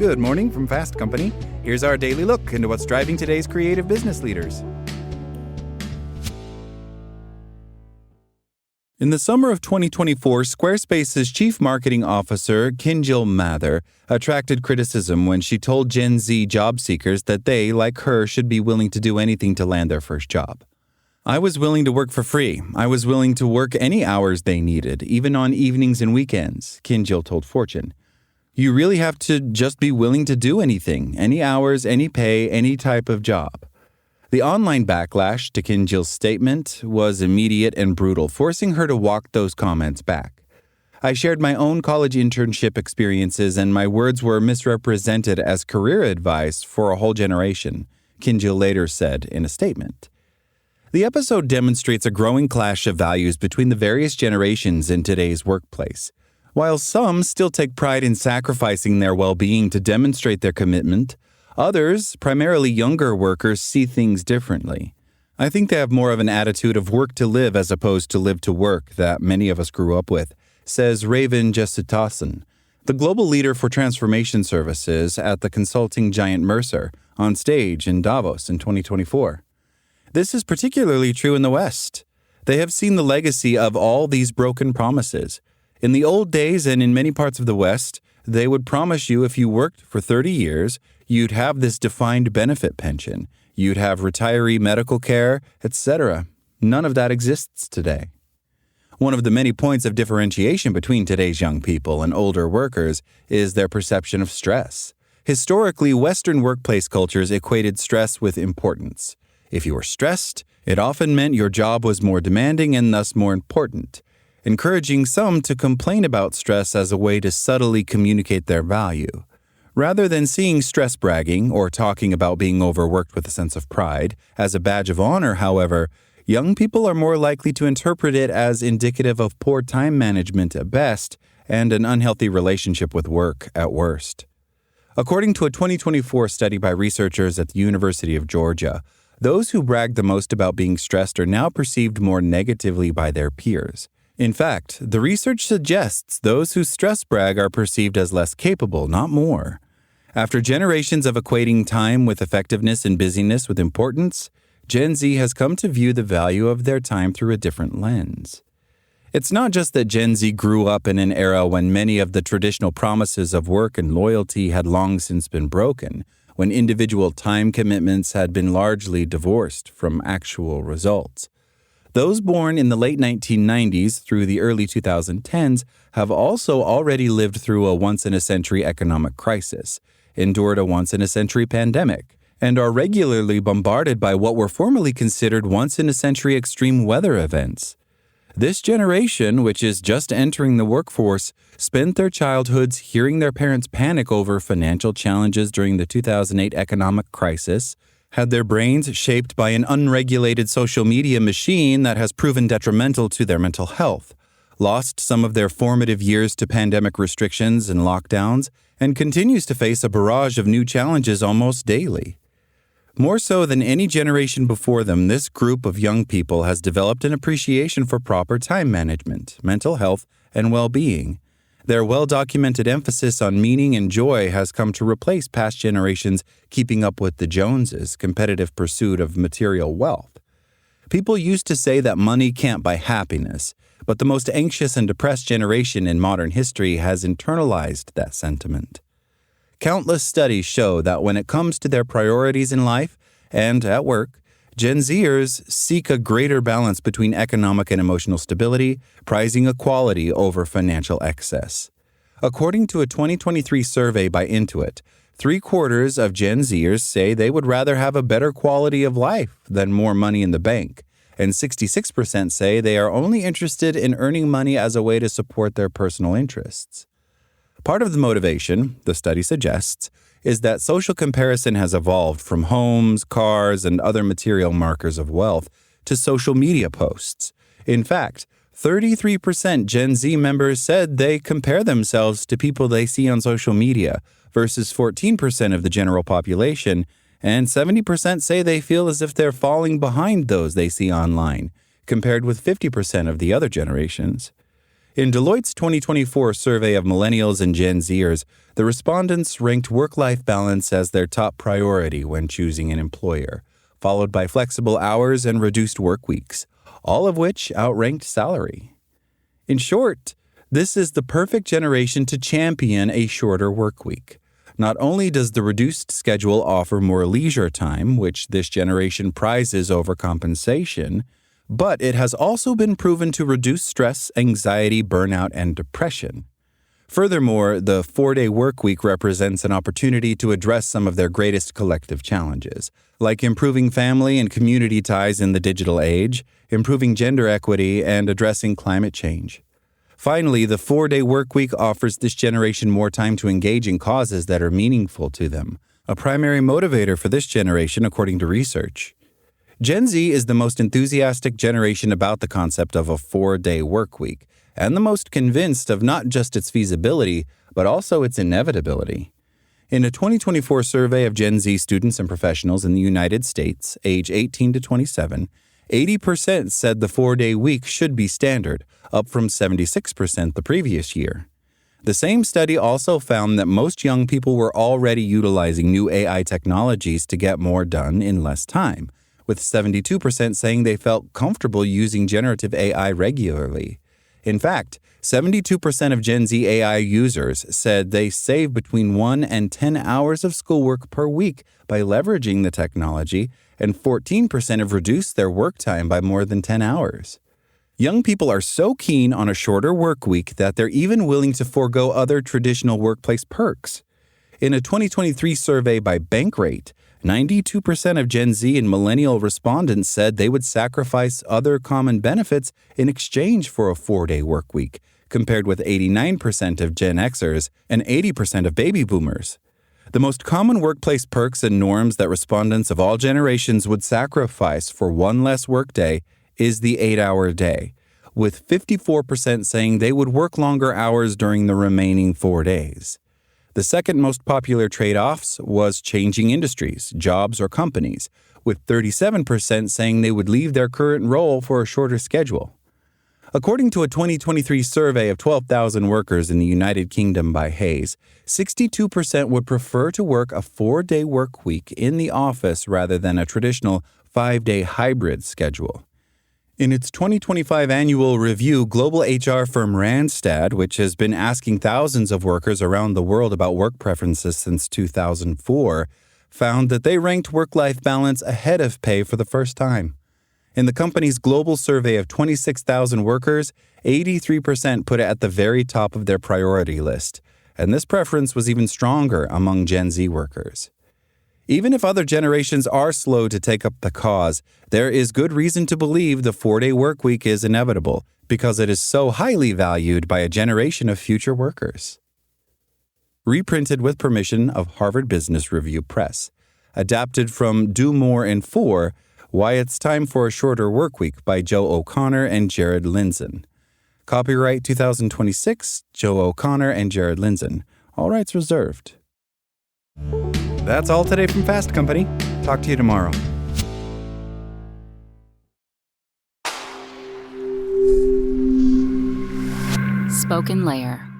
Good morning from Fast Company. Here's our daily look into what's driving today's creative business leaders. In the summer of 2024, Squarespace's chief marketing officer, Kinjal Mather, attracted criticism when she told Gen Z job seekers that they, like her, should be willing to do anything to land their first job. I was willing to work for free. I was willing to work any hours they needed, even on evenings and weekends, Kinjal told Fortune. You really have to just be willing to do anything, any hours, any pay, any type of job. The online backlash to Kinjal's statement was immediate and brutal, forcing her to walk those comments back. I shared my own college internship experiences, and my words were misrepresented as career advice for a whole generation, Kinjal later said in a statement. The episode demonstrates a growing clash of values between the various generations in today's workplace. While some still take pride in sacrificing their well-being to demonstrate their commitment, others, primarily younger workers, see things differently. I think they have more of an attitude of work to live as opposed to live to work that many of us grew up with, says Raven Jesutasan, the global leader for transformation services at the consulting giant Mercer, on stage in Davos in 2024. This is particularly true in the West. They have seen the legacy of all these broken promises. In the old days and in many parts of the West, they would promise you if you worked for 30 years, you'd have this defined benefit pension, you'd have retiree medical care, etc. None of that exists today. One of the many points of differentiation between today's young people and older workers is their perception of stress. Historically, Western workplace cultures equated stress with importance. If you were stressed, it often meant your job was more demanding and thus more important, encouraging some to complain about stress as a way to subtly communicate their value. Rather than seeing stress bragging or talking about being overworked with a sense of pride as a badge of honor, however, young people are more likely to interpret it as indicative of poor time management at best and an unhealthy relationship with work at worst. According to a 2024 study by researchers at the University of Georgia, those who brag the most about being stressed are now perceived more negatively by their peers. In fact, the research suggests those who stress brag are perceived as less capable, not more. After generations of equating time with effectiveness and busyness with importance, Gen Z has come to view the value of their time through a different lens. It's not just that Gen Z grew up in an era when many of the traditional promises of work and loyalty had long since been broken, when individual time commitments had been largely divorced from actual results. Those born in the late 1990s through the early 2010s have also already lived through a once-in-a-century economic crisis, endured a once-in-a-century pandemic, and are regularly bombarded by what were formerly considered once-in-a-century extreme weather events. This generation, which is just entering the workforce, spent their childhoods hearing their parents panic over financial challenges during the 2008 economic crisis, had their brains shaped by an unregulated social media machine that has proven detrimental to their mental health, lost some of their formative years to pandemic restrictions and lockdowns, and continues to face a barrage of new challenges almost daily. More so than any generation before them, this group of young people has developed an appreciation for proper time management, mental health, and well-being. Their well-documented emphasis on meaning and joy has come to replace past generations keeping up with the Joneses' competitive pursuit of material wealth. People used to say that money can't buy happiness, but the most anxious and depressed generation in modern history has internalized that sentiment. Countless studies show that when it comes to their priorities in life and at work, Gen Zers seek a greater balance between economic and emotional stability, prizing equality over financial excess. According to a 2023 survey by Intuit, 3/4 of Gen Zers say they would rather have a better quality of life than more money in the bank, and 66% say they are only interested in earning money as a way to support their personal interests. Part of the motivation, the study suggests, is that social comparison has evolved from homes, cars, and other material markers of wealth to social media posts. In fact, 33% Gen Z members said they compare themselves to people they see on social media versus 14% of the general population, and 70% say they feel as if they're falling behind those they see online, compared with 50% of the other generations. In Deloitte's 2024 survey of millennials and Gen Zers, the respondents ranked work-life balance as their top priority when choosing an employer, followed by flexible hours and reduced work weeks, all of which outranked salary. In short, this is the perfect generation to champion a shorter work week. Not only does the reduced schedule offer more leisure time, which this generation prizes over compensation, but it has also been proven to reduce stress, anxiety, burnout, and depression. Furthermore, the 4-day workweek represents an opportunity to address some of their greatest collective challenges, like improving family and community ties in the digital age, improving gender equity, and addressing climate change. Finally, the 4-day workweek offers this generation more time to engage in causes that are meaningful to them, a primary motivator for this generation according to research. Gen Z is the most enthusiastic generation about the concept of a 4-day workweek, and the most convinced of not just its feasibility, but also its inevitability. In a 2024 survey of Gen Z students and professionals in the United States, age 18 to 27, 80% said the 4-day week should be standard, up from 76% the previous year. The same study also found that most young people were already utilizing new AI technologies to get more done in less time, with 72% saying they felt comfortable using generative AI regularly. In fact, 72% of Gen Z AI users said they save between 1 and 10 hours of schoolwork per week by leveraging the technology, and 14% have reduced their work time by more than 10 hours. Young people are so keen on a shorter work week that they're even willing to forego other traditional workplace perks. In a 2023 survey by Bankrate, 92% of Gen Z and millennial respondents said they would sacrifice other common benefits in exchange for a 4-day work week, compared with 89% of Gen Xers and 80% of baby boomers. The most common workplace perks and norms that respondents of all generations would sacrifice for one less workday is the 8-hour day, with 54% saying they would work longer hours during the remaining 4 days. The second most popular trade-offs was changing industries, jobs, or companies, with 37% saying they would leave their current role for a shorter schedule. According to a 2023 survey of 12,000 workers in the United Kingdom by Hayes, 62% would prefer to work a 4-day work week in the office rather than a traditional 5-day hybrid schedule. In its 2025 annual review, global HR firm Randstad, which has been asking thousands of workers around the world about work preferences since 2004, found that they ranked work-life balance ahead of pay for the first time. In the company's global survey of 26,000 workers, 83% put it at the very top of their priority list, and this preference was even stronger among Gen Z workers. Even if other generations are slow to take up the cause, there is good reason to believe the 4-day workweek is inevitable because it is so highly valued by a generation of future workers. Reprinted with permission of Harvard Business Review Press. Adapted from Do More in 4, Why It's Time for a Shorter Workweek by Joe O'Connor and Jared Linson. Copyright 2026, Joe O'Connor and Jared Linson. All rights reserved. That's all today from Fast Company. Talk to you tomorrow. Spoken Layer.